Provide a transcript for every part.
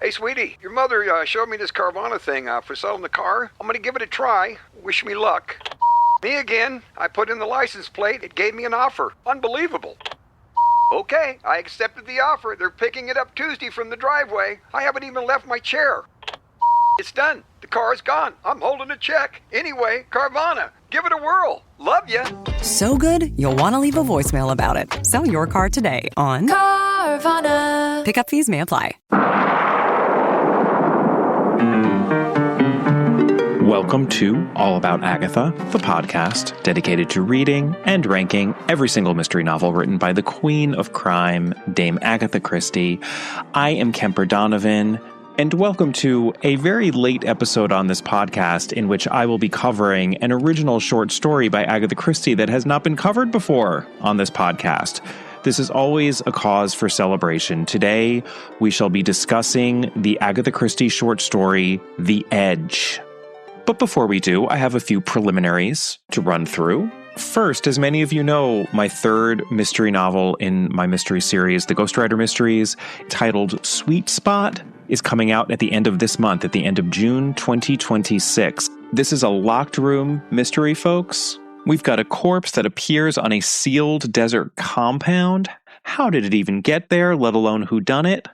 Hey, sweetie, your mother showed me this Carvana thing for selling the car. I'm gonna give it a try. Wish me luck. Me again. I put in the license plate. It gave me an offer. Unbelievable. Okay, I accepted the offer. They're picking it up Tuesday from the driveway. I haven't even left my chair. It's done. The car is gone. I'm holding a check. Anyway, Carvana, give it a whirl. Love ya. So good, you'll want to leave a voicemail about it. Sell your car today on Carvana. Pickup fees may apply. Welcome to All About Agatha, the podcast dedicated to reading and ranking every single mystery novel written by the Queen of Crime, Dame Agatha Christie. I am Kemper Donovan, and welcome to a very late episode on this podcast in which I will be covering an original short story by Agatha Christie that has not been covered before on this podcast. This is always a cause for celebration. Today, we shall be discussing the Agatha Christie short story, The Edge. But before we do, I have a few preliminaries to run through. First, as many of you know, my third mystery novel in my mystery series, The Ghostwriter Mysteries, titled Sweet Spot, is coming out at the end of this month, at the end of June 2026. This is a locked room mystery, folks. We've got a corpse that appears on a sealed desert compound. How did it even get there, let alone who done it?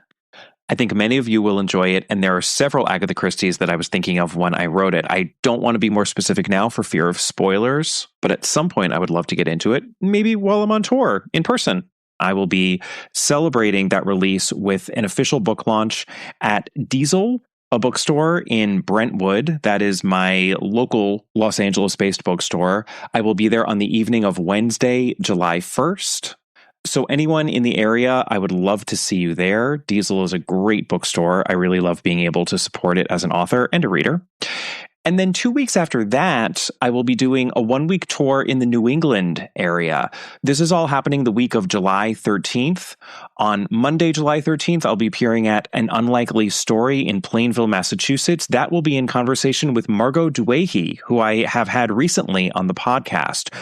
I think many of you will enjoy it, and there are several Agatha Christies that I was thinking of when I wrote it. I don't want to be more specific now for fear of spoilers, but at some point I would love to get into it, maybe while I'm on tour, in person. I will be celebrating that release with an official book launch at Diesel, a bookstore in Brentwood. That is my local Los Angeles-based bookstore. I will be there on the evening of Wednesday, July 1st. So anyone in the area, I would love to see you there. Diesel is a great bookstore. I really love being able to support it as an author and a reader. And then 2 weeks after that, I will be doing a 1-week tour in the New England area. This is all happening the week of July 13th. On Monday, July 13th, I'll be appearing at An Unlikely Story in Plainville, Massachusetts. That will be in conversation with Margot Duehe, who I have had recently on the podcast.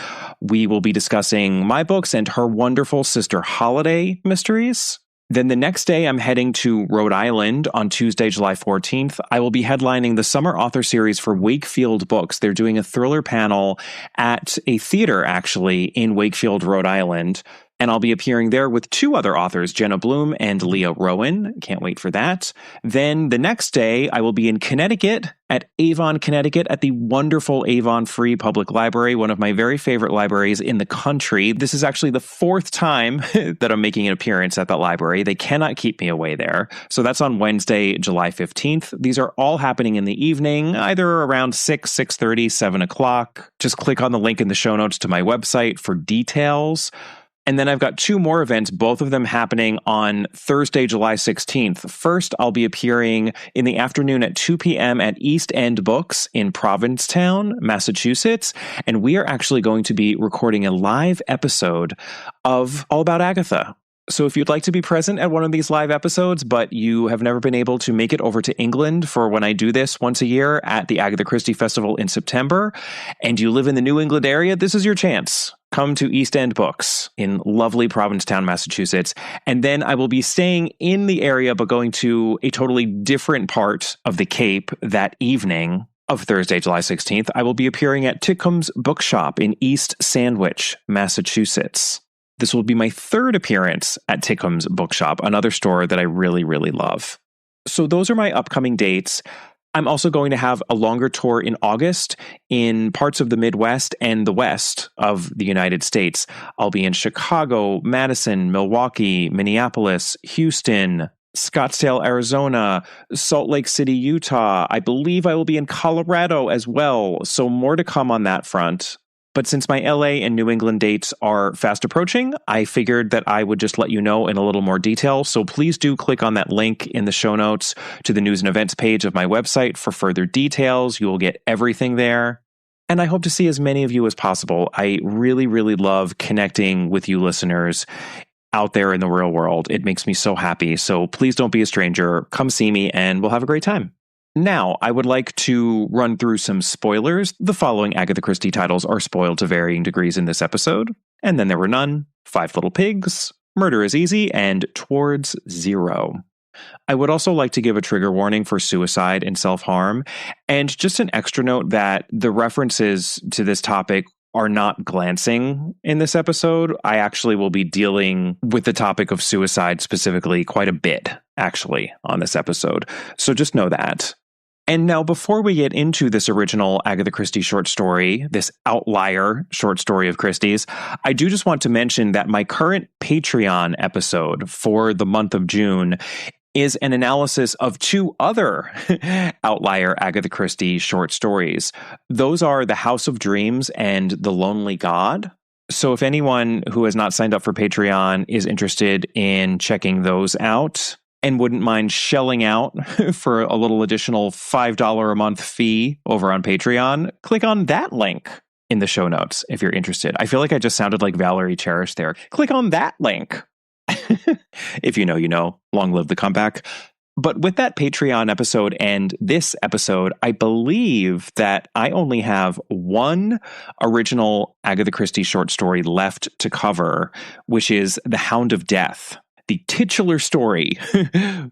We will be discussing my books and her wonderful sister Holiday mysteries. Then the next day, I'm heading to Rhode Island on Tuesday, July 14th. I will be headlining the summer author series for Wakefield Books. They're doing a thriller panel at a theater, actually, in Wakefield, Rhode Island. And I'll be appearing there with two other authors, Jenna Bloom and Leah Rowan. Can't wait for that. Then the next day, I will be in Connecticut, at Avon, Connecticut, at the wonderful Avon Free Public Library, one of my very favorite libraries in the country. This is actually the fourth time that I'm making an appearance at that library. They cannot keep me away there. So that's on Wednesday, July 15th. These are all happening in the evening, either around 6, 6:30, 7 o'clock. Just click on the link in the show notes to my website for details. And then I've got two more events, both of them happening on Thursday, July 16th. First, I'll be appearing in the afternoon at 2 p.m. at East End Books in Provincetown, Massachusetts. And we are actually going to be recording a live episode of All About Agatha. So if you'd like to be present at one of these live episodes, but you have never been able to make it over to England for when I do this once a year at the Agatha Christie Festival in September, and you live in the New England area, this is your chance. Come to East End Books in lovely Provincetown, Massachusetts. And then I will be staying in the area, but going to a totally different part of the Cape that evening of Thursday, July 16th. I will be appearing at Titcomb's Bookshop in East Sandwich, Massachusetts. This will be my third appearance at Titcomb's Bookshop, another store that I really, really love. So those are my upcoming dates. I'm also going to have a longer tour in August in parts of the Midwest and the West of the United States. I'll be in Chicago, Madison, Milwaukee, Minneapolis, Houston, Scottsdale, Arizona, Salt Lake City, Utah. I believe I will be in Colorado as well. So more to come on that front. But since my LA and New England dates are fast approaching, I figured that I would just let you know in a little more detail. So please do click on that link in the show notes to the news and events page of my website for further details. You will get everything there. And I hope to see as many of you as possible. I really, really love connecting with you listeners out there in the real world. It makes me so happy. So please don't be a stranger. Come see me and we'll have a great time. Now, I would like to run through some spoilers. The following Agatha Christie titles are spoiled to varying degrees in this episode. And Then There Were None, Five Little Pigs, Murder is Easy, and Towards Zero. I would also like to give a trigger warning for suicide and self-harm, and just an extra note that the references to this topic are not glancing in this episode. I actually will be dealing with the topic of suicide specifically quite a bit, actually, on this episode. So just know that. And now, before we get into this original Agatha Christie short story, this outlier short story of Christie's, I do just want to mention that my current Patreon episode for the month of June is an analysis of two other outlier Agatha Christie short stories. Those are The House of Dreams and The Lonely God. So if anyone who has not signed up for Patreon is interested in checking those out and wouldn't mind shelling out for a little additional $5 a month fee over on Patreon, click on that link in the show notes if you're interested. I feel like I just sounded like Valerie Cherish there. Click on that link. If you know, you know. Long live the comeback. But with that Patreon episode and this episode, I believe that I only have one original Agatha Christie short story left to cover, which is The Hound of Death, the titular story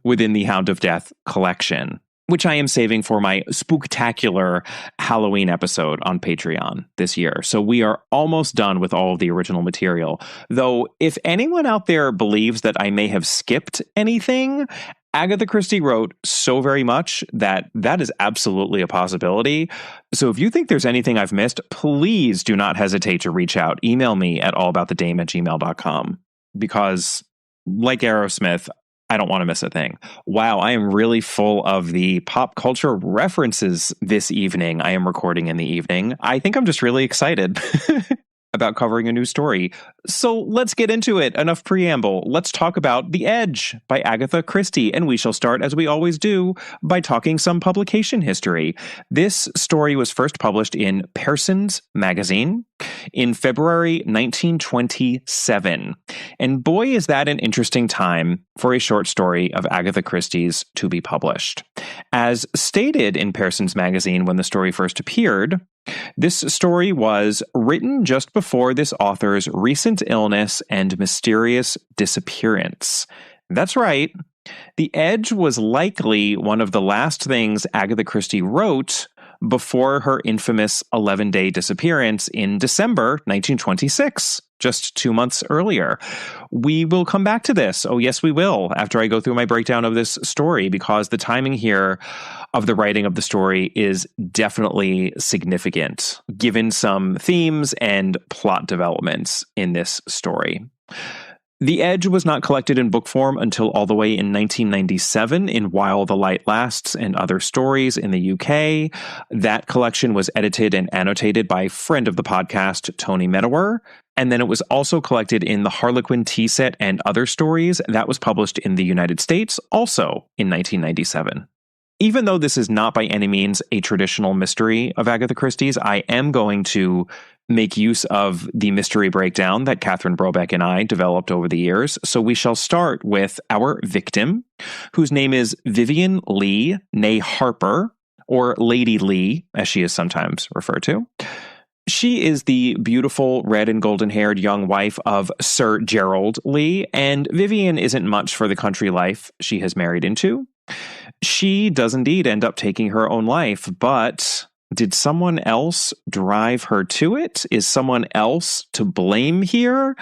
within the Hound of Death collection, which I am saving for my spooktacular Halloween episode on Patreon this year. So we are almost done with all of the original material. Though, if anyone out there believes that I may have skipped anything, Agatha Christie wrote so very much that that is absolutely a possibility. So if you think there's anything I've missed, please do not hesitate to reach out. Email me at allaboutthedame@gmail.com. Because, like Aerosmith, I don't want to miss a thing. Wow, I am really full of the pop culture references this evening. I am recording in the evening. I think I'm just really excited about covering a new story. So let's get into it. Enough preamble. Let's talk about The Edge by Agatha Christie. And we shall start, as we always do, by talking some publication history. This story was first published in Pearson's Magazine in February 1927. And boy, is that an interesting time for a short story of Agatha Christie's to be published. As stated in Pearson's Magazine when the story first appeared, this story was written just before this author's recent illness and mysterious disappearance. That's right. The Edge was likely one of the last things Agatha Christie wrote before her infamous 11-day disappearance in December 1926, just 2 months earlier. We will come back to this. Oh, yes, we will, after I go through my breakdown of this story, because the timing here of the writing of the story is definitely significant, given some themes and plot developments in this story. The Edge was not collected in book form until all the way in 1997 in While the Light Lasts and Other Stories in the UK. That collection was edited and annotated by friend of the podcast, Tony Medower. And then it was also collected in the Harlequin Tea Set and Other Stories. That was published in the United States, also in 1997. Even though this is not by any means a traditional mystery of Agatha Christie's, I am going to make use of the mystery breakdown that Catherine Brobeck and I developed over the years. So we shall start with our victim, whose name is Vivian Lee, née Harper, or Lady Lee, as she is sometimes referred to. She is the beautiful red and golden-haired young wife of Sir Gerald Lee, and Vivian isn't much for the country life she has married into. She does indeed end up taking her own life, but did someone else drive her to it? Is someone else to blame here?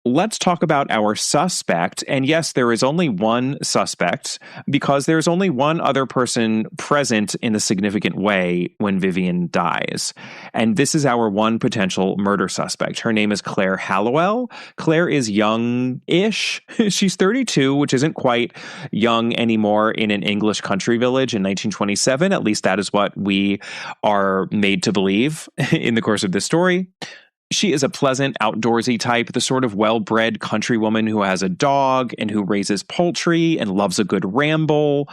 Let's talk about our suspect. And yes, there is only one suspect because there's only one other person present in a significant way when Vivian dies. And this is our one potential murder suspect. Her name is Claire Hallowell. Claire is young-ish. She's 32, which isn't quite young anymore in an English country village in 1927. At least that is what we are made to believe in the course of this story. She is a pleasant, outdoorsy type, the sort of well-bred countrywoman who has a dog and who raises poultry and loves a good ramble.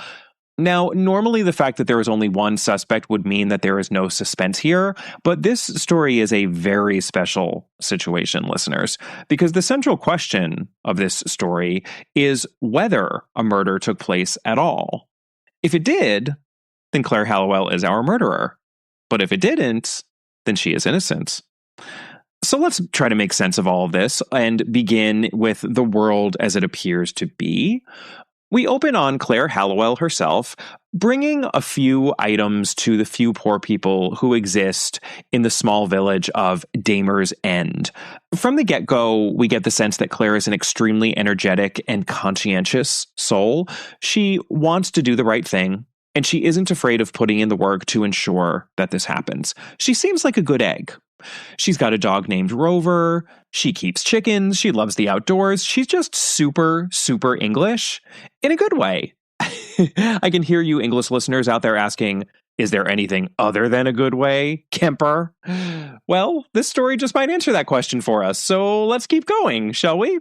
Now, normally the fact that there is only one suspect would mean that there is no suspense here, but this story is a very special situation, listeners, because the central question of this story is whether a murder took place at all. If it did, then Claire Hallowell is our murderer. But if it didn't, then she is innocent. So let's try to make sense of all of this and begin with the world as it appears to be. We open on Claire Hallowell herself, bringing a few items to the few poor people who exist in the small village of Damer's End. From the get-go, we get the sense that Claire is an extremely energetic and conscientious soul. She wants to do the right thing, and she isn't afraid of putting in the work to ensure that this happens. She seems like a good egg. She's got a dog named Rover. She keeps chickens. She loves the outdoors. She's just super, super English in a good way. I can hear you English listeners out there asking, is there anything other than a good way, Kemper? Well, this story just might answer that question for us, so let's keep going, shall we?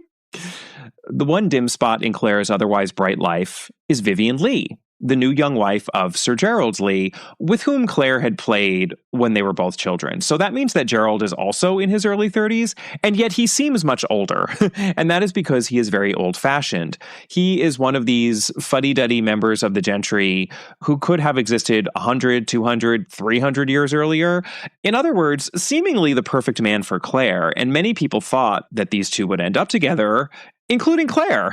The one dim spot in Claire's otherwise bright life is Vivian Leigh, the new young wife of Sir Gerald Leigh, with whom Claire had played when they were both children. So that means that Gerald is also in his early 30s, and yet he seems much older. And that is because he is very old-fashioned. He is one of these fuddy-duddy members of the gentry who could have existed 100, 200, 300 years earlier. In other words, seemingly the perfect man for Claire, and many people thought that these two would end up together, including Claire.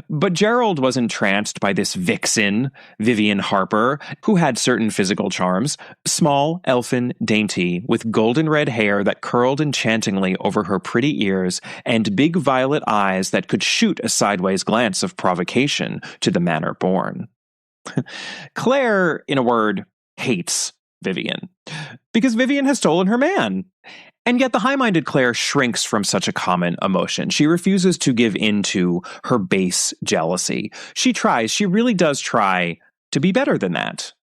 But Gerald was entranced by this vixen, Vivian Harper, who had certain physical charms, small, elfin, dainty, with golden red hair that curled enchantingly over her pretty ears, and big violet eyes that could shoot a sideways glance of provocation to the manner born. Claire, in a word, hates Vivian, because Vivian has stolen her man. And yet the high-minded Claire shrinks from such a common emotion. She refuses to give in to her base jealousy. She really does try to be better than that.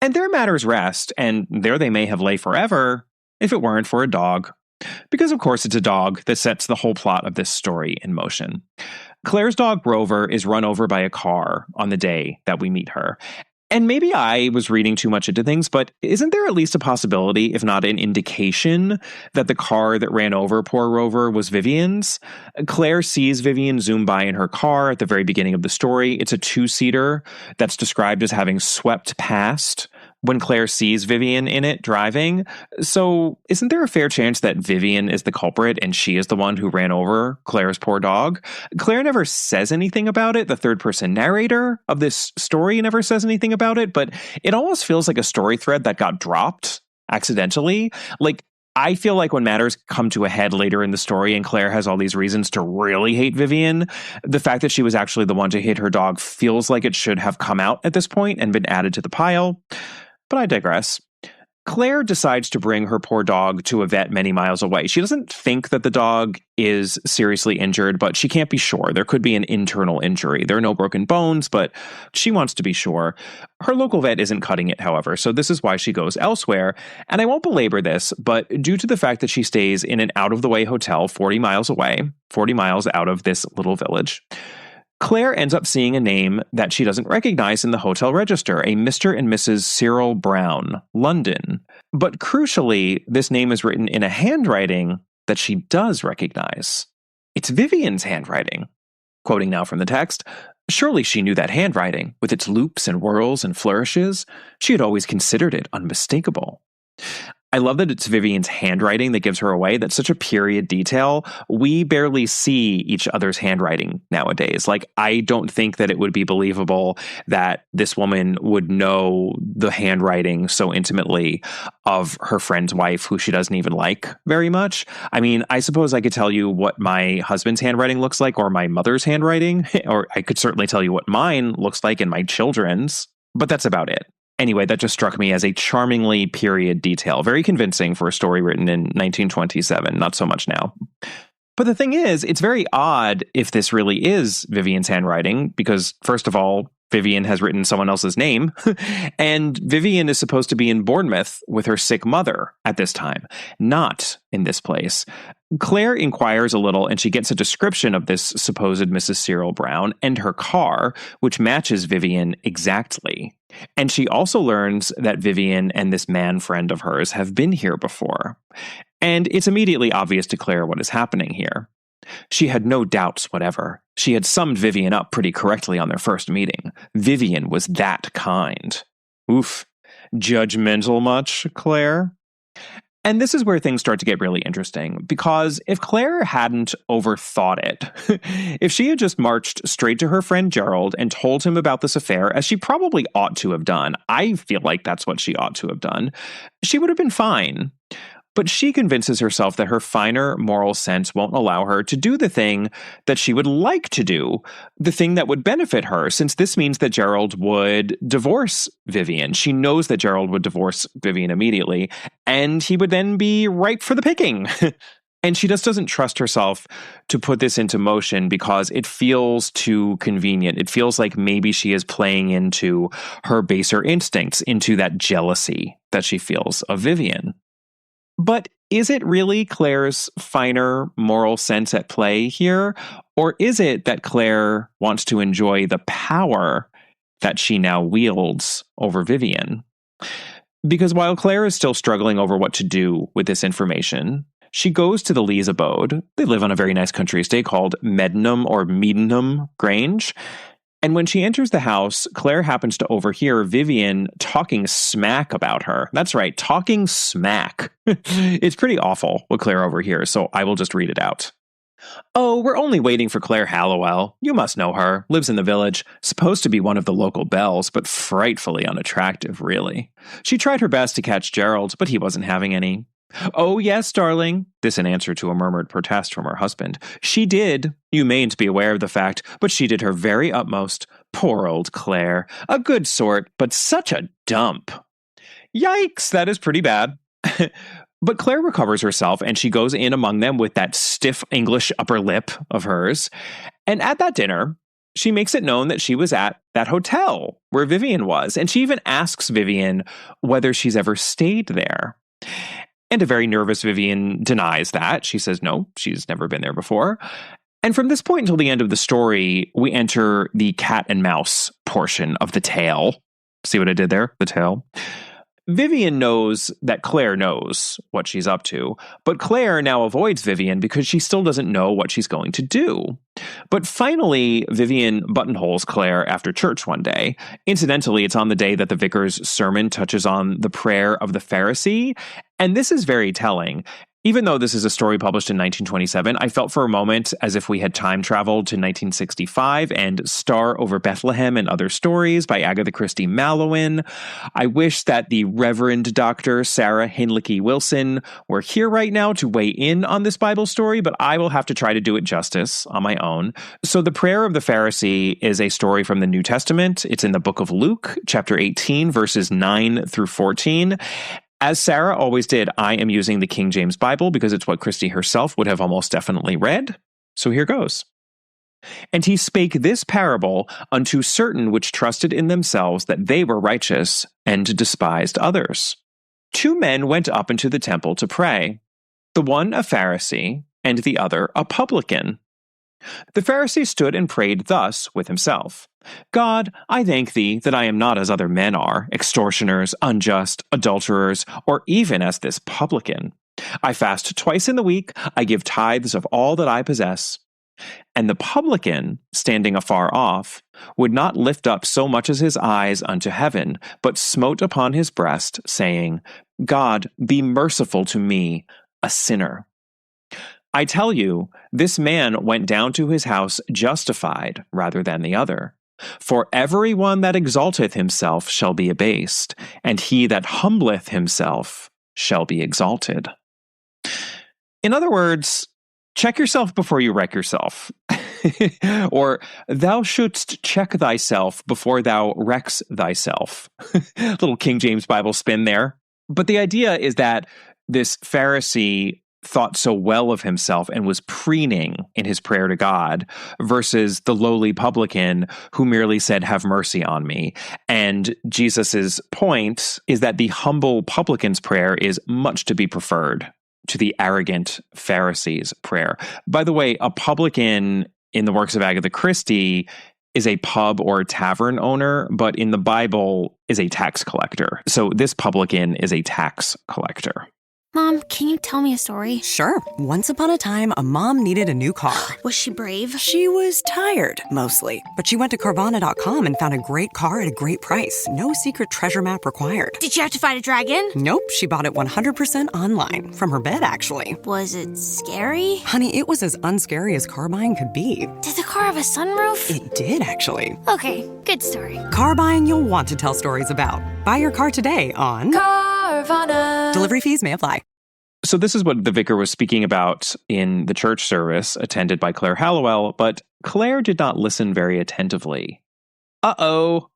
And there matters rest, and there they may have lay forever, if it weren't for a dog. Because of course it's a dog that sets the whole plot of this story in motion. Claire's dog Rover is run over by a car on the day that we meet her. And maybe I was reading too much into things, but isn't there at least a possibility, if not an indication, that the car that ran over poor Rover was Vivian's? Claire sees Vivian zoom by in her car at the very beginning of the story. It's a two-seater that's described as having swept past when Claire sees Vivian in it driving. So isn't there a fair chance that Vivian is the culprit and she is the one who ran over Claire's poor dog? Claire never says anything about it. The third-person narrator of this story never says anything about it, but it almost feels like a story thread that got dropped accidentally. Like, I feel like when matters come to a head later in the story and Claire has all these reasons to really hate Vivian, the fact that she was actually the one to hit her dog feels like it should have come out at this point and been added to the pile. But I digress. Claire decides to bring her poor dog to a vet many miles away. She doesn't think that the dog is seriously injured, but she can't be sure. There could be an internal injury. There are no broken bones, but she wants to be sure. Her local vet isn't cutting it, however, so this is why she goes elsewhere. And I won't belabor this, but due to the fact that she stays in an out-of-the-way hotel 40 miles away, 40 miles out of this little village, Claire ends up seeing a name that she doesn't recognize in the hotel register, a Mr. and Mrs. Cyril Brown, London. But crucially, this name is written in a handwriting that she does recognize. It's Vivian's handwriting. Quoting now from the text, surely she knew that handwriting, with its loops and whirls and flourishes. She had always considered it unmistakable. I love that it's Vivian's handwriting that gives her away. That's such a period detail. We barely see each other's handwriting nowadays. Like, I don't think that it would be believable that this woman would know the handwriting so intimately of her friend's wife, who she doesn't even like very much. I mean, I suppose I could tell you what my husband's handwriting looks like, or my mother's handwriting, or I could certainly tell you what mine looks like and my children's, but that's about it. Anyway, that just struck me as a charmingly period detail. Very convincing for a story written in 1927, not so much now. But the thing is, it's very odd if this really is Vivian's handwriting, because first of all, Vivian has written someone else's name, and Vivian is supposed to be in Bournemouth with her sick mother at this time, not in this place. Claire inquires a little, and she gets a description of this supposed Mrs. Cyril Brown and her car, which matches Vivian exactly. And she also learns that Vivian and this man friend of hers have been here before. And it's immediately obvious to Claire what is happening here. She had no doubts whatever. She had summed Vivian up pretty correctly on their first meeting. Vivian was that kind. Oof. Judgmental much, Claire? And this is where things start to get really interesting, because if Claire hadn't overthought it, if she had just marched straight to her friend Gerald and told him about this affair, as she probably ought to have done, I feel like that's what she ought to have done, she would have been fine. But she convinces herself that her finer moral sense won't allow her to do the thing that she would like to do, the thing that would benefit her, since this means that Gerald would divorce Vivian. She knows that Gerald would divorce Vivian immediately, and he would then be ripe for the picking. And she just doesn't trust herself to put this into motion because it feels too convenient. It feels like maybe she is playing into her baser instincts, into that jealousy that she feels of Vivian. But is it really Claire's finer moral sense at play here? Or is it that Claire wants to enjoy the power that she now wields over Vivian? Because while Claire is still struggling over what to do with this information, she goes to the Lees abode. They live on a very nice country estate called Medenham Grange. And when she enters the house, Claire happens to overhear Vivian talking smack about her. That's right, talking smack. It's pretty awful what Claire overhears, so I will just read it out. "Oh, we're only waiting for Claire Hallowell. You must know her. Lives in the village. Supposed to be one of the local belles, but frightfully unattractive, really. She tried her best to catch Gerald, but he wasn't having any. Oh, yes, darling." This in answer to a murmured protest from her husband. "She did. You mayn't be aware of the fact, but she did her very utmost. Poor old Claire. A good sort, but such a dump." Yikes, that is pretty bad. But Claire recovers herself, and she goes in among them with that stiff English upper lip of hers. And at that dinner, she makes it known that she was at that hotel where Vivian was, and she even asks Vivian whether she's ever stayed there. And a very nervous Vivian denies that. She says no, she's never been there before. And from this point until the end of the story, we enter the cat and mouse portion of the tale. See what I did there? The tale. Vivian knows that Claire knows what she's up to, but Claire now avoids Vivian because she still doesn't know what she's going to do. But finally, Vivian buttonholes Claire after church one day. Incidentally, it's on the day that the vicar's sermon touches on the prayer of the Pharisee, and this is very telling. Even though this is a story published in 1927, I felt for a moment as if we had time traveled to 1965 and Star Over Bethlehem and Other Stories by Agatha Christie Mallowan. I wish that the Reverend Dr. Sarah Hinlicky Wilson were here right now to weigh in on this Bible story, but I will have to try to do it justice on my own. So the prayer of the Pharisee is a story from the New Testament. It's in the book of Luke, chapter 18, verses 9 through 14. As Sarah always did, I am using the King James Bible because it's what Christie herself would have almost definitely read. So here goes. "And he spake this parable unto certain which trusted in themselves that they were righteous, and despised others. 2 men went up into the temple to pray, the one a Pharisee, and the other a publican. The Pharisee stood and prayed thus with himself. God, I thank thee that I am not as other men are, extortioners, unjust, adulterers, or even as this publican. I fast twice in the week, I give tithes of all that I possess. And the publican, standing afar off, would not lift up so much as his eyes unto heaven, but smote upon his breast, saying, God, be merciful to me, a sinner. I tell you, this man went down to his house justified rather than the other. For every one that exalteth himself shall be abased, and he that humbleth himself shall be exalted." In other words, check yourself before you wreck yourself. Or, thou shouldst check thyself before thou wrecks thyself. Little King James Bible spin there. But the idea is that this Pharisee thought so well of himself and was preening in his prayer to God versus the lowly publican who merely said, have mercy on me. And Jesus's point is that the humble publican's prayer is much to be preferred to the arrogant Pharisee's prayer. By the way, a publican in the works of Agatha Christie is a pub or tavern owner, but in the Bible is a tax collector. So this publican is a tax collector. Mom, can you tell me a story? Sure. Once upon a time, a mom needed a new car. Was she brave? She was tired, mostly. But she went to Carvana.com and found a great car at a great price. No secret treasure map required. Did you have to fight a dragon? Nope, she bought it 100% online. From her bed, actually. Was it scary? Honey, it was as unscary as car buying could be. Did the car have a sunroof? It did, actually. Okay, good story. Car buying you'll want to tell stories about. Buy your car today on Carvana. Delivery fees may apply. So this is what the vicar was speaking about in the church service attended by Claire Hallowell, but Claire did not listen very attentively. Uh-oh.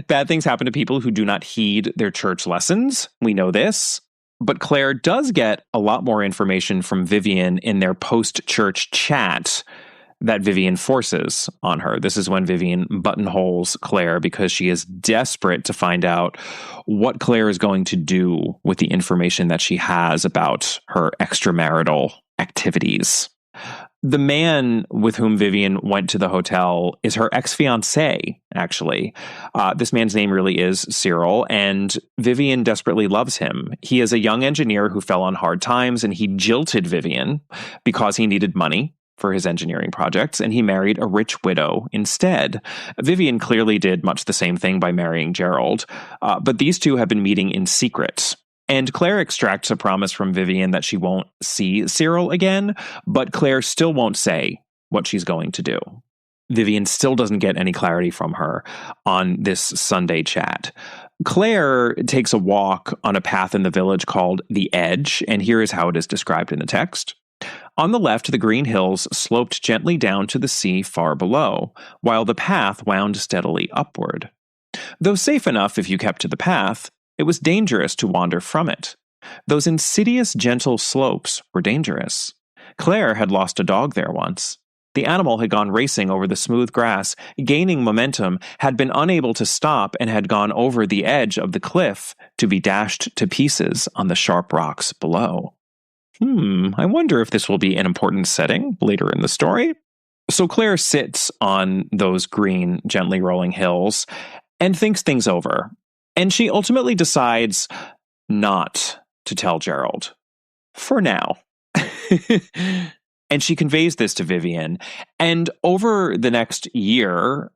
Bad things happen to people who do not heed their church lessons. We know this. But Claire does get a lot more information from Vivian in their post-church chat that Vivian forces on her. This is when Vivian buttonholes Claire because she is desperate to find out what Claire is going to do with the information that she has about her extramarital activities. The man with whom Vivian went to the hotel is her ex-fiancé, actually. This man's name really is Cyril, and Vivian desperately loves him. He is a young engineer who fell on hard times, and he jilted Vivian because he needed money for his engineering projects, and he married a rich widow instead. Vivian clearly did much the same thing by marrying Gerald, but these two have been meeting in secret. And Claire extracts a promise from Vivian that she won't see Cyril again, but Claire still won't say what she's going to do. Vivian still doesn't get any clarity from her on this Sunday chat. Claire takes a walk on a path in the village called The Edge, and here is how it is described in the text. On the left, the green hills sloped gently down to the sea far below, while the path wound steadily upward. Though safe enough if you kept to the path, it was dangerous to wander from it. Those insidious, gentle slopes were dangerous. Claire had lost a dog there once. The animal had gone racing over the smooth grass, gaining momentum, had been unable to stop, and had gone over the edge of the cliff to be dashed to pieces on the sharp rocks below. I wonder if this will be an important setting later in the story. So Claire sits on those green, gently rolling hills and thinks things over. And she ultimately decides not to tell Gerald. For now. And she conveys this to Vivian. And over the next year,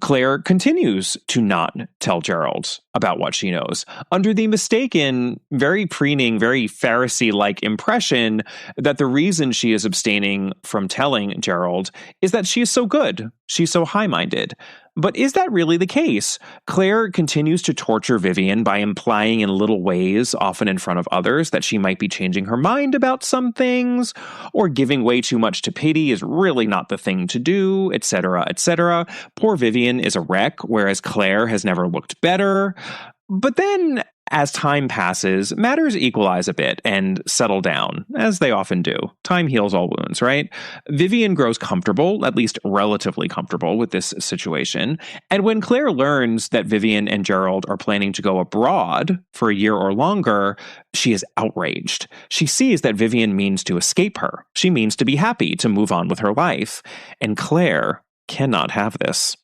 Claire continues to not tell Gerald about what she knows, under the mistaken, very preening, very Pharisee-like impression that the reason she is abstaining from telling Gerald is that she is so good, she's so high-minded. But is that really the case? Claire continues to torture Vivian by implying in little ways, often in front of others, that she might be changing her mind about some things, or giving way too much to pity is really not the thing to do, etc., etc. Poor Vivian is a wreck, whereas Claire has never looked better. But then, as time passes, matters equalize a bit and settle down, as they often do. Time heals all wounds, right? Vivian grows comfortable, at least relatively comfortable, with this situation. And when Claire learns that Vivian and Gerald are planning to go abroad for a year or longer, she is outraged. She sees that Vivian means to escape her. She means to be happy, to move on with her life. And Claire cannot have this.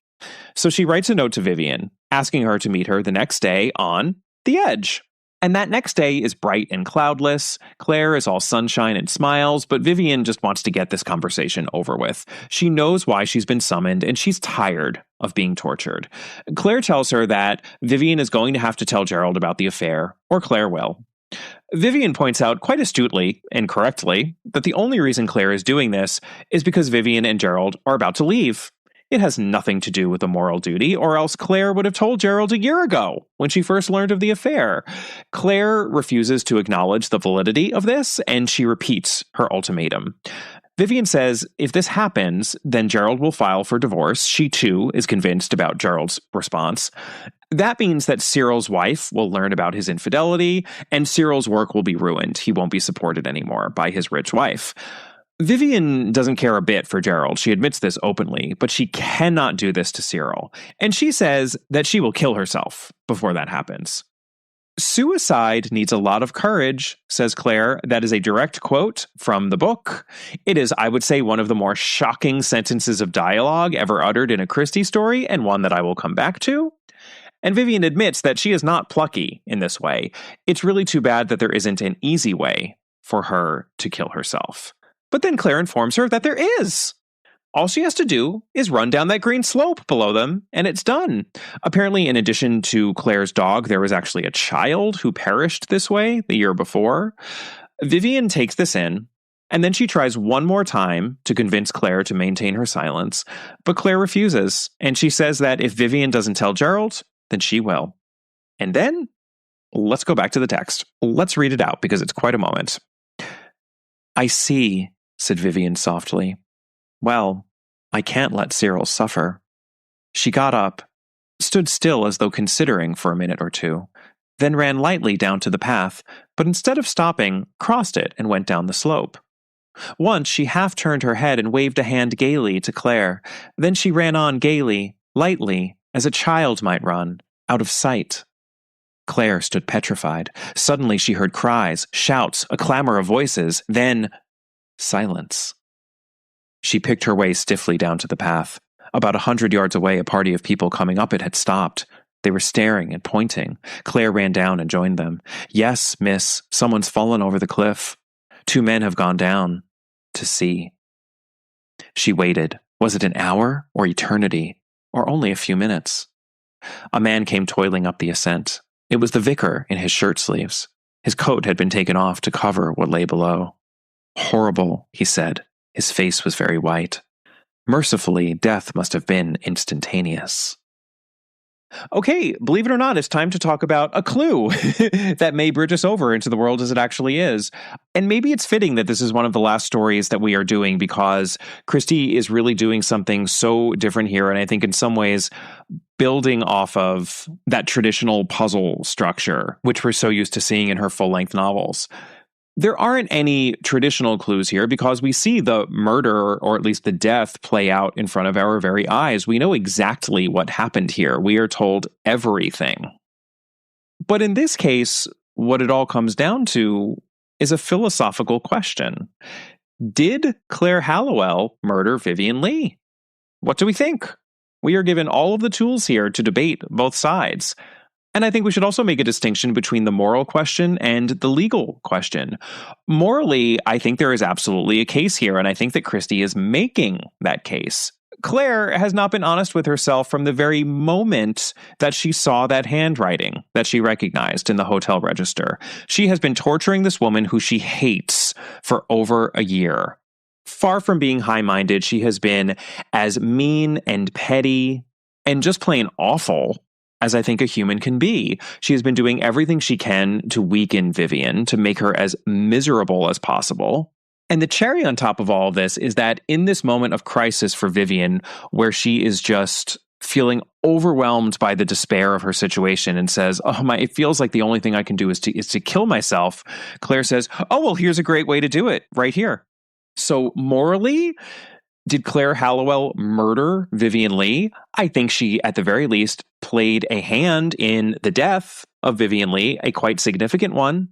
So she writes a note to Vivian, asking her to meet her the next day on The Edge. And that next day is bright and cloudless. Claire is all sunshine and smiles, but Vivian just wants to get this conversation over with. She knows why she's been summoned, and she's tired of being tortured. Claire tells her that Vivian is going to have to tell Gerald about the affair, or Claire will. Vivian points out quite astutely and correctly that the only reason Claire is doing this is because Vivian and Gerald are about to leave. It has nothing to do with a moral duty, or else Claire would have told Gerald a year ago when she first learned of the affair. Claire refuses to acknowledge the validity of this, and she repeats her ultimatum. Vivian says if this happens, then Gerald will file for divorce. She, too, is convinced about Gerald's response. That means that Cyril's wife will learn about his infidelity, and Cyril's work will be ruined. He won't be supported anymore by his rich wife. Vivian doesn't care a bit for Gerald. She admits this openly, but she cannot do this to Cyril. And she says that she will kill herself before that happens. Suicide needs a lot of courage, says Claire. That is a direct quote from the book. It is, I would say, one of the more shocking sentences of dialogue ever uttered in a Christie story, and one that I will come back to. And Vivian admits that she is not plucky in this way. It's really too bad that there isn't an easy way for her to kill herself. But then Claire informs her that there is. All she has to do is run down that green slope below them, and it's done. Apparently, in addition to Claire's dog, there was actually a child who perished this way the year before. Vivian takes this in, and then she tries one more time to convince Claire to maintain her silence, but Claire refuses, and she says that if Vivian doesn't tell Gerald, then she will. And then, let's go back to the text. Let's read it out, because it's quite a moment. "I see," said Vivian softly. "Well, I can't let Cyril suffer." She got up, stood still as though considering for a minute or two, then ran lightly down to the path, but instead of stopping, crossed it and went down the slope. Once she half turned her head and waved a hand gaily to Claire. Then she ran on gaily, lightly, as a child might run, out of sight. Claire stood petrified. Suddenly she heard cries, shouts, a clamor of voices, then silence. She picked her way stiffly down to the path. About 100 yards away, a party of people coming up it had stopped. They were staring and pointing. Claire ran down and joined them. "Yes, miss, someone's fallen over the cliff. 2 men have gone down to see." She waited. Was it an hour or eternity, or only a few minutes? A man came toiling up the ascent. It was the vicar in his shirt sleeves. His coat had been taken off to cover what lay below. "Horrible," he said. His face was very white. Mercifully, death must have been instantaneous. Okay, believe it or not, it's time to talk about a clue that may bridge us over into the world as it actually is. And maybe it's fitting that this is one of the last stories that we are doing, because Christie is really doing something so different here, and I think in some ways building off of that traditional puzzle structure, which we're so used to seeing in her full-length novels. There aren't any traditional clues here because we see the murder, or at least the death, play out in front of our very eyes. We know exactly what happened here. We are told everything. But in this case, what it all comes down to is a philosophical question. Did Claire Hallowell murder Vivian Leigh? What do we think? We are given all of the tools here to debate both sides. And I think we should also make a distinction between the moral question and the legal question. Morally, I think there is absolutely a case here, and I think that Christie is making that case. Claire has not been honest with herself from the very moment that she saw that handwriting that she recognized in the hotel register. She has been torturing this woman who she hates for over a year. Far from being high-minded, she has been as mean and petty and just plain awful as I think a human can be. She has been doing everything she can to weaken Vivian, to make her as miserable as possible. And the cherry on top of all of this is that in this moment of crisis for Vivian, where she is just feeling overwhelmed by the despair of her situation and says, it feels like the only thing I can do is to kill myself. Claire says, well, here's a great way to do it right here. So morally, did Claire Hallowell murder Vivian Leigh? I think she, at the very least, played a hand in the death of Vivian Leigh, a quite significant one.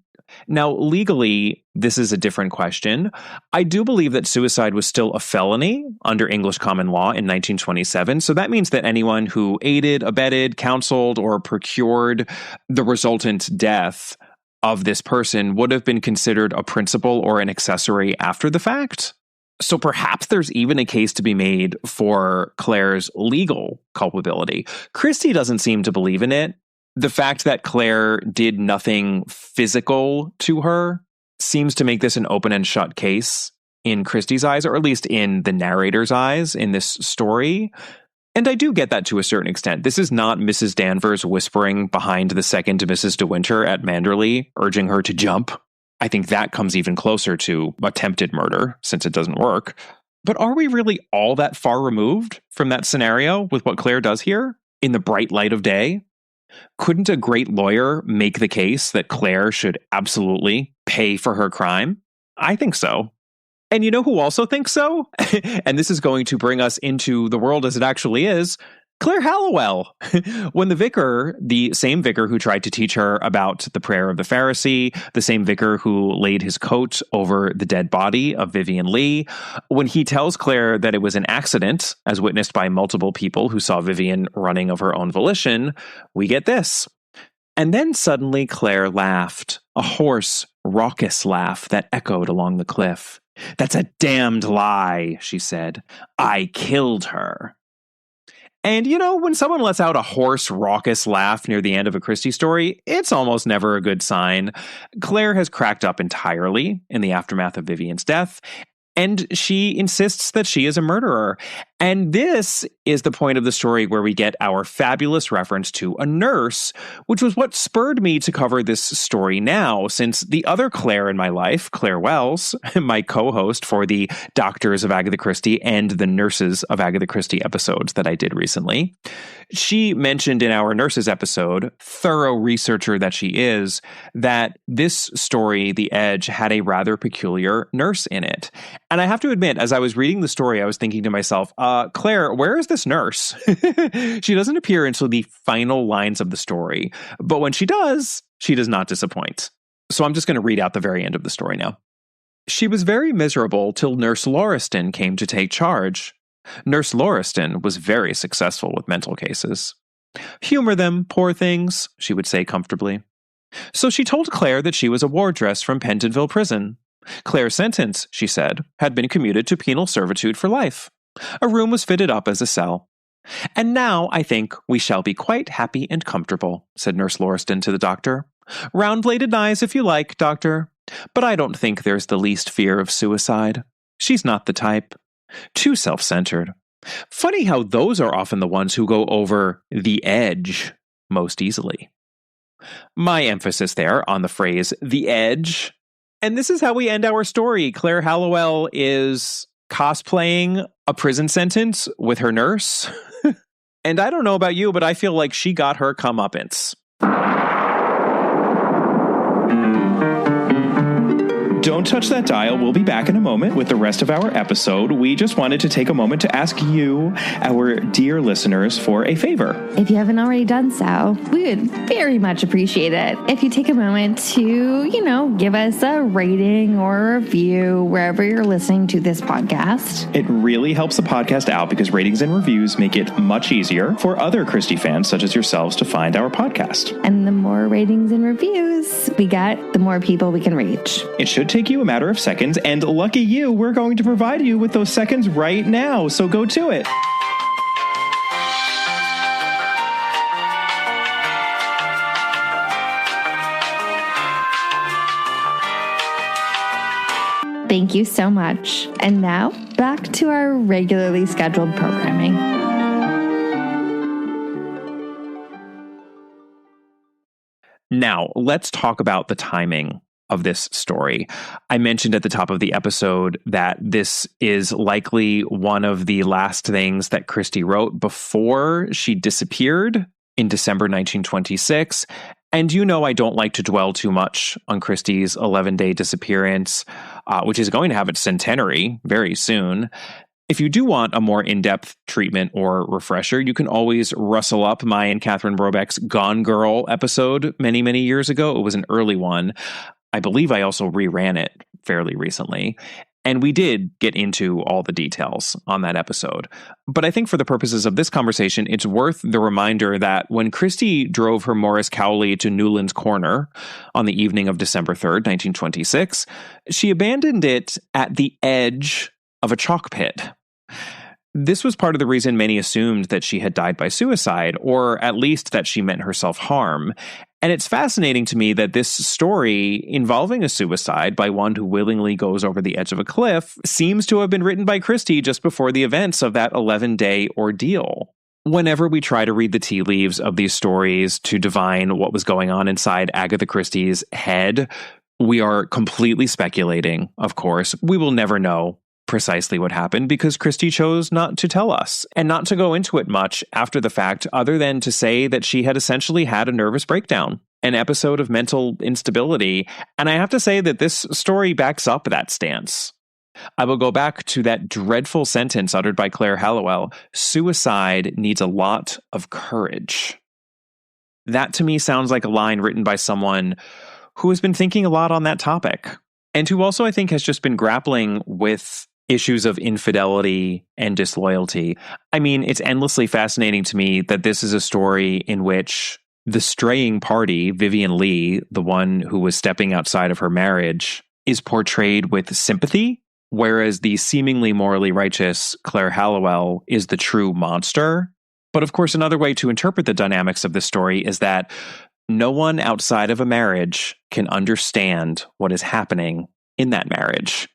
Now, legally, this is a different question. I do believe that suicide was still a felony under English common law in 1927. So that means that anyone who aided, abetted, counseled, or procured the resultant death of this person would have been considered a principal or an accessory after the fact. So perhaps there's even a case to be made for Claire's legal culpability. Christie doesn't seem to believe in it. The fact that Claire did nothing physical to her seems to make this an open and shut case in Christie's eyes, or at least in the narrator's eyes in this story. And I do get that to a certain extent. This is not Mrs. Danvers whispering behind the second Mrs. De Winter at Manderley, urging her to jump. I think that comes even closer to attempted murder, since it doesn't work. But are we really all that far removed from that scenario with what Claire does here in the bright light of day? Couldn't a great lawyer make the case that Claire should absolutely pay for her crime? I think so. And you know who also thinks so? And this is going to bring us into the world as it actually is. Claire Hallowell. When the vicar, the same vicar who tried to teach her about the prayer of the Pharisee, the same vicar who laid his coat over the dead body of Vivian Lee, when he tells Claire that it was an accident, as witnessed by multiple people who saw Vivian running of her own volition, we get this. And then suddenly Claire laughed, a hoarse, raucous laugh that echoed along the cliff. "That's a damned lie," she said. "I killed her." And, when someone lets out a hoarse, raucous laugh near the end of a Christie story, it's almost never a good sign. Claire has cracked up entirely in the aftermath of Vivian's death, and she insists that she is a murderer. And this is the point of the story where we get our fabulous reference to a nurse, which was what spurred me to cover this story now, since the other Claire in my life, Claire Wells, my co-host for the Doctors of Agatha Christie and the Nurses of Agatha Christie episodes that I did recently, she mentioned in our Nurses episode, thorough researcher that she is, that this story, The Edge, had a rather peculiar nurse in it. And I have to admit, as I was reading the story, I was thinking to myself, Claire, where is this nurse? She doesn't appear until the final lines of the story, but when she does not disappoint. So I'm just going to read out the very end of the story now. "She was very miserable till Nurse Lauriston came to take charge. Nurse Lauriston was very successful with mental cases. 'Humor them, poor things,' she would say comfortably. So she told Claire that she was a wardress from Pentonville Prison. Claire's sentence, she said, had been commuted to penal servitude for life. A room was fitted up as a cell. 'And now, I think, we shall be quite happy and comfortable,' said Nurse Lauriston to the doctor. 'Round-bladed knives if you like, doctor. But I don't think there's the least fear of suicide. She's not the type. Too self-centered. Funny how those are often the ones who go over the edge most easily.'" My emphasis there on the phrase, the edge. And this is how we end our story. Claire Hallowell is cosplaying a prison sentence with her nurse. And I don't know about you, but I feel like she got her comeuppance. Don't touch that dial. We'll be back in a moment with the rest of our episode. We just wanted to take a moment to ask you, our dear listeners, for a favor. If you haven't already done so, we would very much appreciate it if you take a moment to, give us a rating or a review wherever you're listening to this podcast. It really helps the podcast out because ratings and reviews make it much easier for other Christie fans such as yourselves to find our podcast. And the more ratings and reviews we get, the more people we can reach. It should take you a matter of seconds, and lucky you, we're going to provide you with those seconds right now, so go to it. Thank you so much. And now, back to our regularly scheduled programming. Now, let's talk about the timing of this story. I mentioned at the top of the episode that this is likely one of the last things that Christie wrote before she disappeared in December 1926. And I don't like to dwell too much on Christie's 11-day disappearance, which is going to have its centenary very soon. If you do want a more in-depth treatment or refresher, you can always rustle up my and Catherine Brobeck's Gone Girl episode many, many years ago. It was an early one. I believe I also reran it fairly recently, and we did get into all the details on that episode. But I think for the purposes of this conversation, it's worth the reminder that when Christie drove her Morris Cowley to Newlands Corner on the evening of December 3rd, 1926, she abandoned it at the edge of a chalk pit. This was part of the reason many assumed that she had died by suicide, or at least that she meant herself harm. And it's fascinating to me that this story involving a suicide by one who willingly goes over the edge of a cliff seems to have been written by Christie just before the events of that 11-day ordeal. Whenever we try to read the tea leaves of these stories to divine what was going on inside Agatha Christie's head, we are completely speculating, of course. We will never know precisely what happened because Christie chose not to tell us and not to go into it much after the fact, other than to say that she had essentially had a nervous breakdown, an episode of mental instability. And I have to say that this story backs up that stance. I will go back to that dreadful sentence uttered by Claire Hallowell: suicide needs a lot of courage. That to me sounds like a line written by someone who has been thinking a lot on that topic, and who also, I think, has just been grappling with issues of infidelity and disloyalty. I mean, it's endlessly fascinating to me that this is a story in which the straying party, Vivian Lee, the one who was stepping outside of her marriage, is portrayed with sympathy, whereas the seemingly morally righteous Claire Hallowell is the true monster. But of course, another way to interpret the dynamics of this story is that no one outside of a marriage can understand what is happening in that marriage,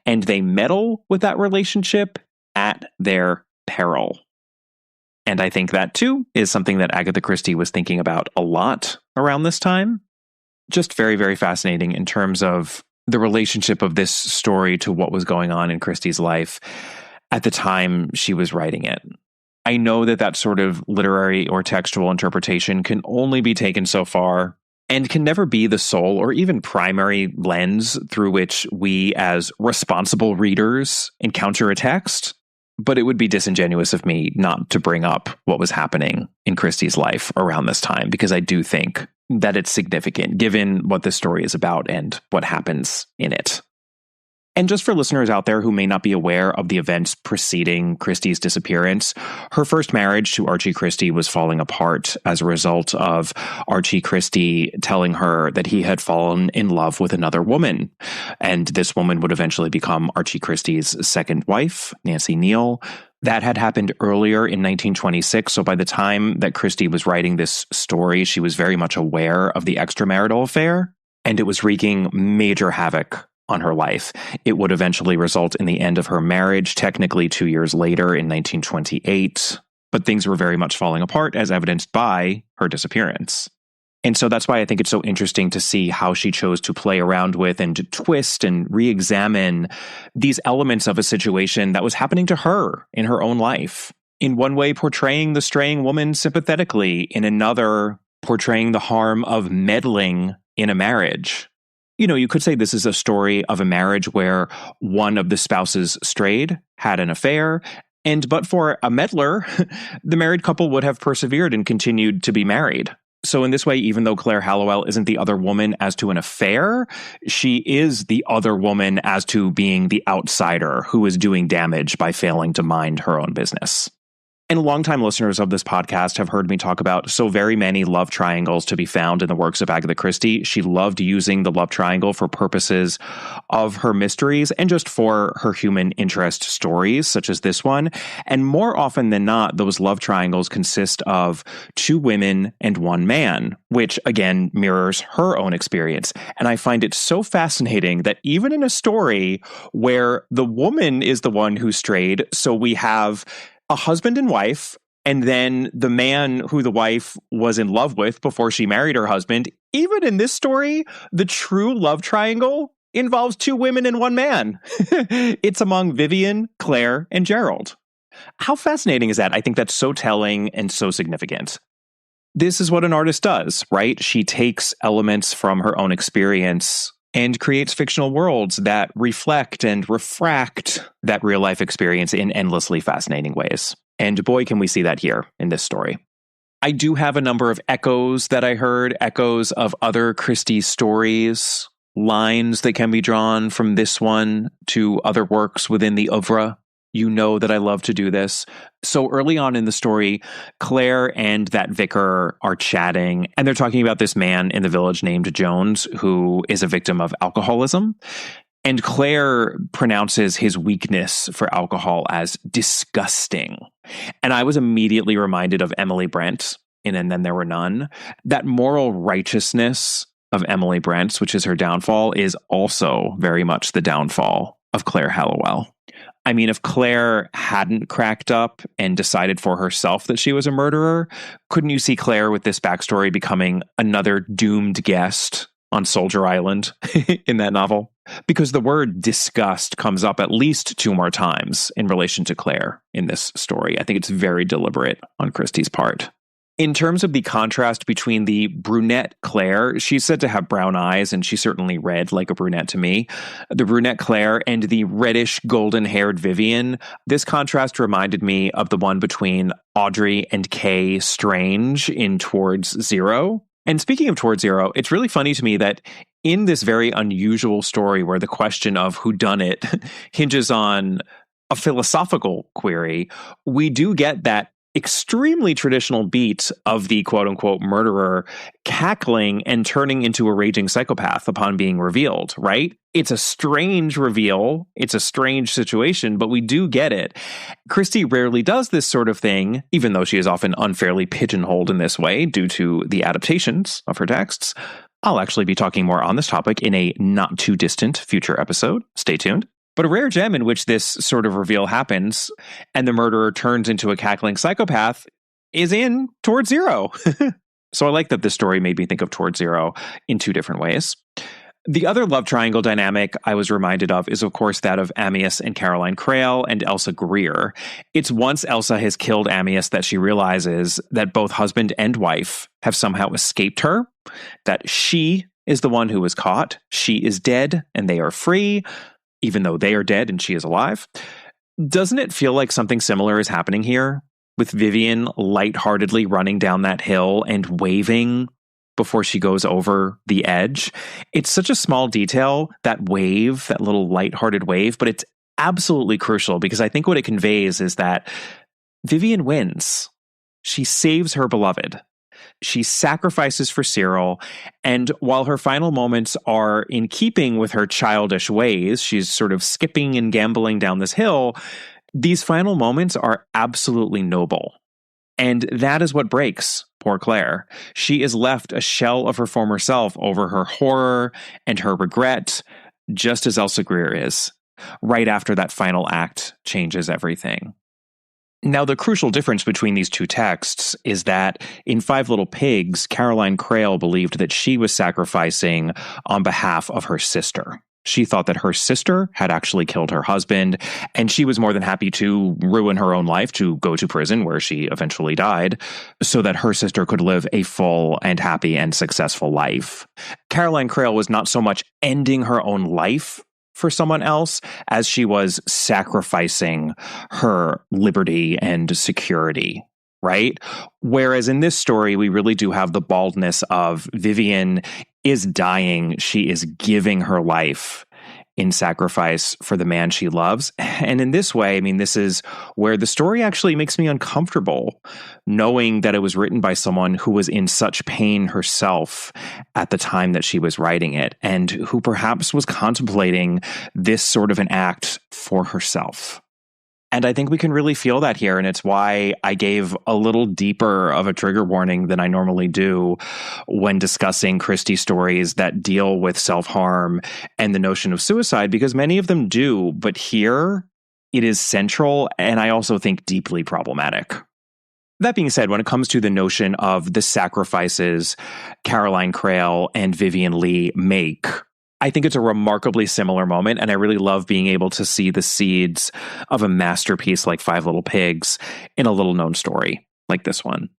and they meddle with that relationship at their peril. And I think that, too, is something that Agatha Christie was thinking about a lot around this time. Just very, very fascinating in terms of the relationship of this story to what was going on in Christie's life at the time she was writing it. I know that that sort of literary or textual interpretation can only be taken so far and can never be the sole or even primary lens through which we as responsible readers encounter a text. But it would be disingenuous of me not to bring up what was happening in Christie's life around this time, because I do think that it's significant given what this story is about and what happens in it. And just for listeners out there who may not be aware of the events preceding Christie's disappearance, her first marriage to Archie Christie was falling apart as a result of Archie Christie telling her that he had fallen in love with another woman. And this woman would eventually become Archie Christie's second wife, Nancy Neal. That had happened earlier in 1926, so by the time that Christie was writing this story, she was very much aware of the extramarital affair, and it was wreaking major havoc on her life. It would eventually result in the end of her marriage, technically 2 years later in 1928, but things were very much falling apart as evidenced by her disappearance. And so that's why I think it's so interesting to see how she chose to play around with and to twist and re-examine these elements of a situation that was happening to her in her own life. In one way, portraying the straying woman sympathetically, in another, portraying the harm of meddling in a marriage. You know, you could say this is a story of a marriage where one of the spouses strayed, had an affair, and but for a meddler, the married couple would have persevered and continued to be married. So in this way, even though Claire Hallowell isn't the other woman as to an affair, she is the other woman as to being the outsider who is doing damage by failing to mind her own business. And longtime listeners of this podcast have heard me talk about so very many love triangles to be found in the works of Agatha Christie. She loved using the love triangle for purposes of her mysteries and just for her human interest stories, such as this one. And more often than not, those love triangles consist of two women and one man, which again mirrors her own experience. And I find it so fascinating that even in a story where the woman is the one who strayed, so we have a husband and wife, and then the man who the wife was in love with before she married her husband. Even in this story, the true love triangle involves two women and one man. It's among Vivian, Claire, and Gerald. How fascinating is that? I think that's so telling and so significant. This is what an artist does, right? She takes elements from her own experience and creates fictional worlds that reflect and refract that real-life experience in endlessly fascinating ways. And boy, can we see that here in this story. I do have a number of echoes that I heard, echoes of other Christie stories, lines that can be drawn from this one to other works within the oeuvre. You know that I love to do this. So early on in the story, Claire and that vicar are chatting, and they're talking about this man in the village named Jones, who is a victim of alcoholism. And Claire pronounces his weakness for alcohol as disgusting. And I was immediately reminded of Emily Brent in And Then There Were None. That moral righteousness of Emily Brent's, which is her downfall, is also very much the downfall of Claire Hallowell. I mean, if Claire hadn't cracked up and decided for herself that she was a murderer, couldn't you see Claire with this backstory becoming another doomed guest on Soldier Island in that novel? Because the word disgust comes up at least 2 more times in relation to Claire in this story. I think it's very deliberate on Christie's part. In terms of the contrast between the brunette Claire, she's said to have brown eyes, and she's certainly red like a brunette to me. The brunette Claire and the reddish golden-haired Vivian, this contrast reminded me of the one between Audrey and Kay Strange in Towards Zero. And speaking of Towards Zero, it's really funny to me that in this very unusual story where the question of whodunit hinges on a philosophical query, we do get that extremely traditional beat of the quote-unquote murderer cackling and turning into a raging psychopath upon being revealed, right? It's a strange reveal. It's a strange situation, but we do get it. Christie rarely does this sort of thing, even though she is often unfairly pigeonholed in this way due to the adaptations of her texts. I'll actually be talking more on this topic in a not-too-distant future episode. Stay tuned. But a rare gem in which this sort of reveal happens and the murderer turns into a cackling psychopath is in Towards Zero. So I like that this story made me think of Towards Zero in two different ways. The other love triangle dynamic I was reminded of is, of course, that of Ammius and Caroline Crail and Elsa Greer. It's once Elsa has killed Ammius that she realizes that both husband and wife have somehow escaped her, that she is the one who was caught, she is dead, and they are free, even though they are dead and she is alive. Doesn't it feel like something similar is happening here? With Vivian lightheartedly running down that hill and waving before she goes over the edge. It's such a small detail, that wave, that little lighthearted wave, but it's absolutely crucial because I think what it conveys is that Vivian wins. She saves her beloved. She sacrifices for Cyril, and while her final moments are in keeping with her childish ways, she's sort of skipping and gambling down this hill, these final moments are absolutely noble. And that is what breaks poor Claire. She is left a shell of her former self over her horror and her regret, just as Elsa Greer is, right after that final act changes everything. Now, the crucial difference between these two texts is that in Five Little Pigs, Caroline Crail believed that she was sacrificing on behalf of her sister. She thought that her sister had actually killed her husband, and she was more than happy to ruin her own life, to go to prison where she eventually died, so that her sister could live a full and happy and successful life. Caroline Crail was not so much ending her own life for someone else as she was sacrificing her liberty and security, right? Whereas in this story, we really do have the baldness of Vivian is dying. She is giving her life in sacrifice for the man she loves. And in this way, I mean, this is where the story actually makes me uncomfortable, knowing that it was written by someone who was in such pain herself at the time that she was writing it, and who perhaps was contemplating this sort of an act for herself. And I think we can really feel that here, and it's why I gave a little deeper of a trigger warning than I normally do when discussing Christie stories that deal with self-harm and the notion of suicide, because many of them do, but here it is central, and I also think deeply problematic. That being said, when it comes to the notion of the sacrifices Caroline Crail and Vivian Lee make, I think it's a remarkably similar moment, and I really love being able to see the seeds of a masterpiece like Five Little Pigs in a little-known story like this one.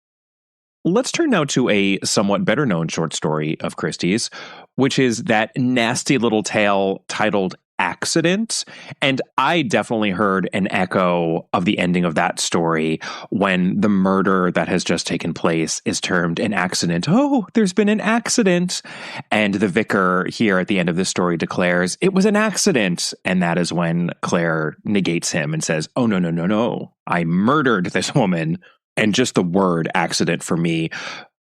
Let's turn now to a somewhat better-known short story of Christie's, which is that nasty little tale titled Accident. And I definitely heard an echo of the ending of that story when the murder that has just taken place is termed an accident. Oh, there's been an accident. And the vicar here at the end of the story declares it was an accident. And that is when Claire negates him and says, oh, no. I murdered this woman. And just the word accident for me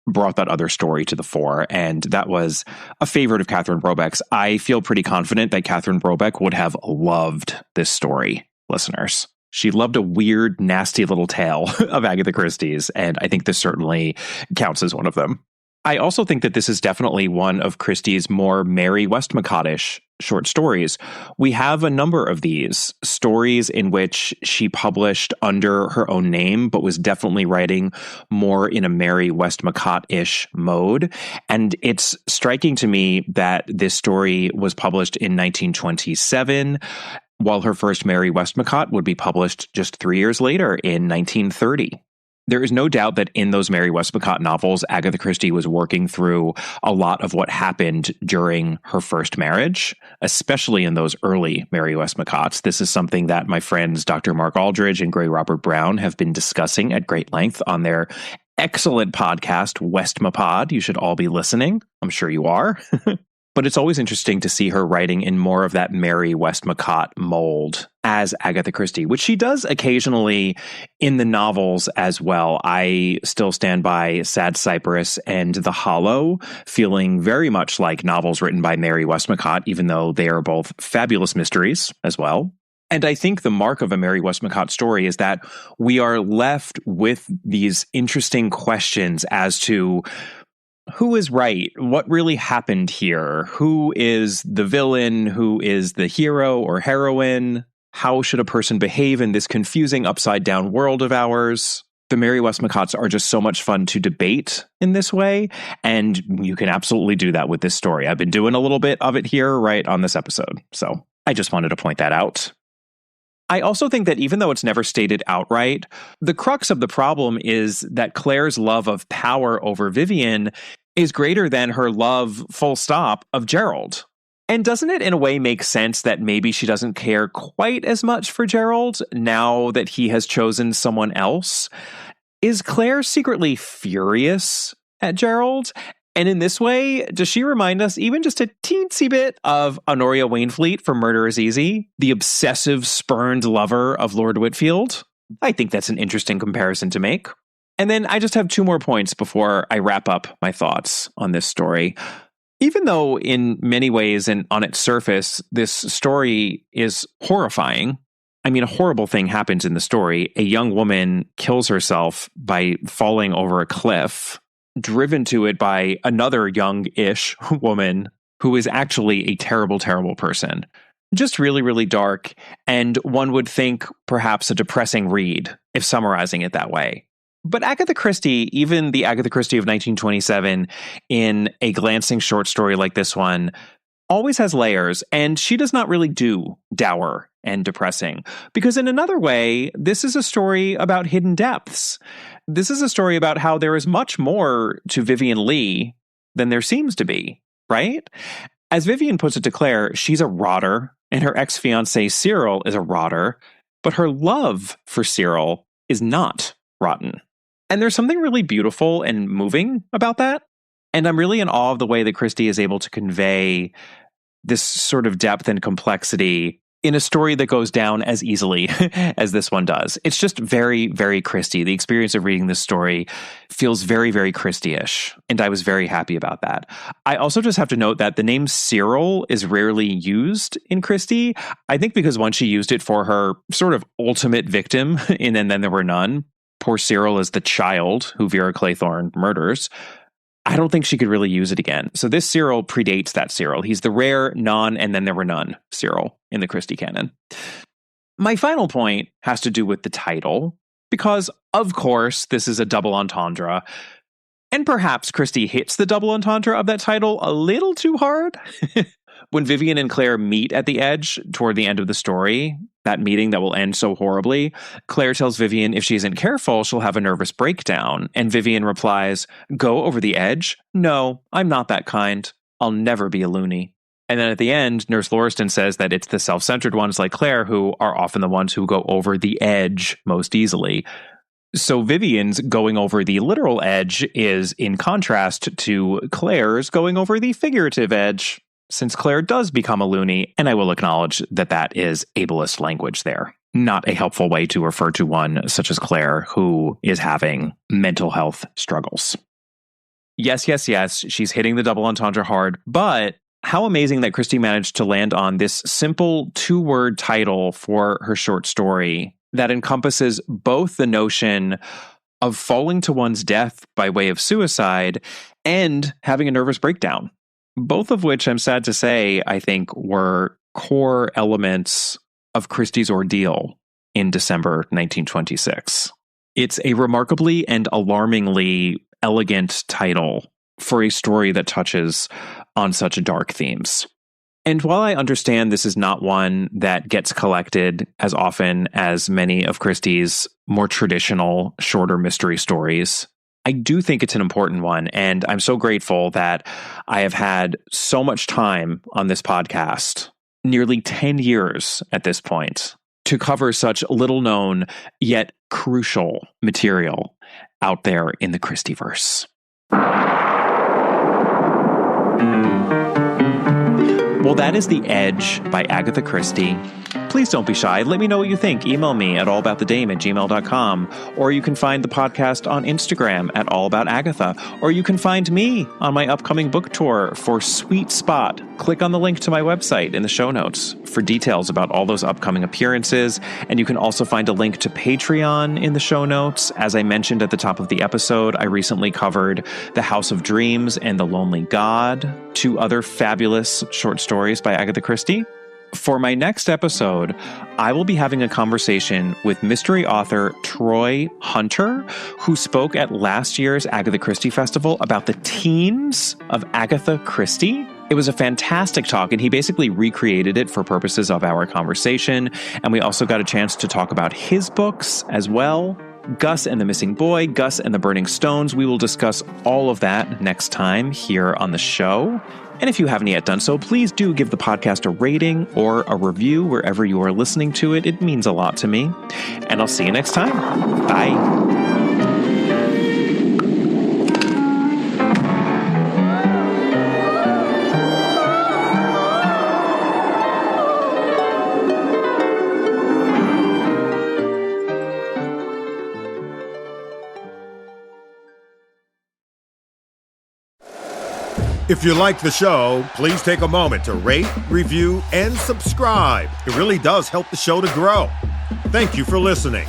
brought that other story to the fore, and that was a favorite of Catherine Brobeck's. I feel pretty confident that Catherine Brobeck would have loved this story, listeners. She loved a weird, nasty little tale of Agatha Christie's, and I think this certainly counts as one of them. I also think that this is definitely one of Christie's more Mary Westmacott-ish short stories. We have a number of these stories in which she published under her own name, but was definitely writing more in a Mary Westmacott-ish mode. And it's striking to me that this story was published in 1927, while her first Mary Westmacott would be published just 3 years later in 1930. There is no doubt that in those Mary Westmacott novels, Agatha Christie was working through a lot of what happened during her first marriage, especially in those early Mary Westmacotts. This is something that my friends Dr. Mark Aldridge and Gray Robert Brown have been discussing at great length on their excellent podcast, Westmapod. You should all be listening. I'm sure you are. But it's always interesting to see her writing in more of that Mary Westmacott mold as Agatha Christie, which she does occasionally in the novels as well. I still stand by Sad Cypress and The Hollow, feeling very much like novels written by Mary Westmacott, even though they are both fabulous mysteries as well. And I think the mark of a Mary Westmacott story is that we are left with these interesting questions as to who is right? What really happened here? Who is the villain? Who is the hero or heroine? How should a person behave in this confusing upside-down world of ours? The Mary Westmacotts are just so much fun to debate in this way, and you can absolutely do that with this story. I've been doing a little bit of it here right on this episode, so I just wanted to point that out. I also think that even though it's never stated outright, the crux of the problem is that Claire's love of power over Vivian is greater than her love, full stop, of Gerald. And doesn't it in a way make sense that maybe she doesn't care quite as much for Gerald now that he has chosen someone else? Is Claire secretly furious at Gerald? And in this way, does she remind us even just a teensy bit of Honoria Wainfleet from Murder is Easy, the obsessive, spurned lover of Lord Whitfield? I think that's an interesting comparison to make. And then I just have two more points before I wrap up my thoughts on this story. Even though in many ways and on its surface, this story is horrifying. I mean, a horrible thing happens in the story. A young woman kills herself by falling over a cliff, driven to it by another young-ish woman who is actually a terrible, terrible person. Just really, really dark, and one would think perhaps a depressing read if summarizing it that way. But Agatha Christie, even the Agatha Christie of 1927, in a glancing short story like this one, always has layers, and she does not really do dour and depressing. Because in another way, this is a story about hidden depths. This is a story about how there is much more to Vivian Leigh than there seems to be, right? As Vivian puts it to Claire, she's a rotter, and her ex-fiancé Cyril is a rotter, but her love for Cyril is not rotten. And there's something really beautiful and moving about that. And I'm really in awe of the way that Christie is able to convey this sort of depth and complexity in a story that goes down as easily as this one does. It's just very, very Christie. The experience of reading this story feels very, very Christie-ish, and I was very happy about that. I also just have to note that the name Cyril is rarely used in Christie. I think because once she used it for her sort of ultimate victim in And Then There Were None, poor Cyril is the child who Vera Claythorne murders. I don't think she could really use it again. So this Cyril predates that Cyril. He's the rare And Then There Were None Cyril in the Christie canon. My final point has to do with the title, because, of course, this is a double entendre. And perhaps Christie hits the double entendre of that title a little too hard. When Vivian and Claire meet at the edge toward the end of the story, that meeting that will end so horribly, Claire tells Vivian if she isn't careful, she'll have a nervous breakdown. And Vivian replies, "Go over the edge? No, I'm not that kind. I'll never be a loony." And then at the end, Nurse Lauriston says that it's the self-centered ones like Claire who are often the ones who go over the edge most easily. So Vivian's going over the literal edge is in contrast to Claire's going over the figurative edge, since Claire does become a loony, and I will acknowledge that that is ableist language there. Not a helpful way to refer to one such as Claire, who is having mental health struggles. Yes, she's hitting the double entendre hard, but how amazing that Christie managed to land on this simple two-word title for her short story that encompasses both the notion of falling to one's death by way of suicide and having a nervous breakdown. Both of which, I'm sad to say, I think were core elements of Christie's ordeal in December 1926. It's a remarkably and alarmingly elegant title for a story that touches on such dark themes. And while I understand this is not one that gets collected as often as many of Christie's more traditional, shorter mystery stories, I do think it's an important one. And I'm so grateful that I have had so much time on this podcast, nearly 10 years at this point, to cover such little known yet crucial material out there in the Christieverse. Well, that is The Edge by Agatha Christie. Please don't be shy. Let me know what you think. Email me at allaboutthedame@gmail.com, or you can find the podcast on Instagram at allaboutagatha, or you can find me on my upcoming book tour for Sweet Spot. Click on the link to my website in the show notes for details about all those upcoming appearances, and you can also find a link to Patreon in the show notes. As I mentioned at the top of the episode, I recently covered The House of Dreams and The Lonely God, two other fabulous short stories by Agatha Christie. For my next episode, I will be having a conversation with mystery author Troy Hunter, who spoke at last year's Agatha Christie Festival about the teens of Agatha Christie. It was a fantastic talk, and he basically recreated it for purposes of our conversation. And we also got a chance to talk about his books as well. Gus and the Missing Boy, Gus and the Burning Stones. We will discuss all of that next time here on the show. And if you haven't yet done so, please do give the podcast a rating or a review wherever you are listening to it. It means a lot to me. And I'll see you next time. Bye. If you like the show, please take a moment to rate, review, and subscribe. It really does help the show to grow. Thank you for listening.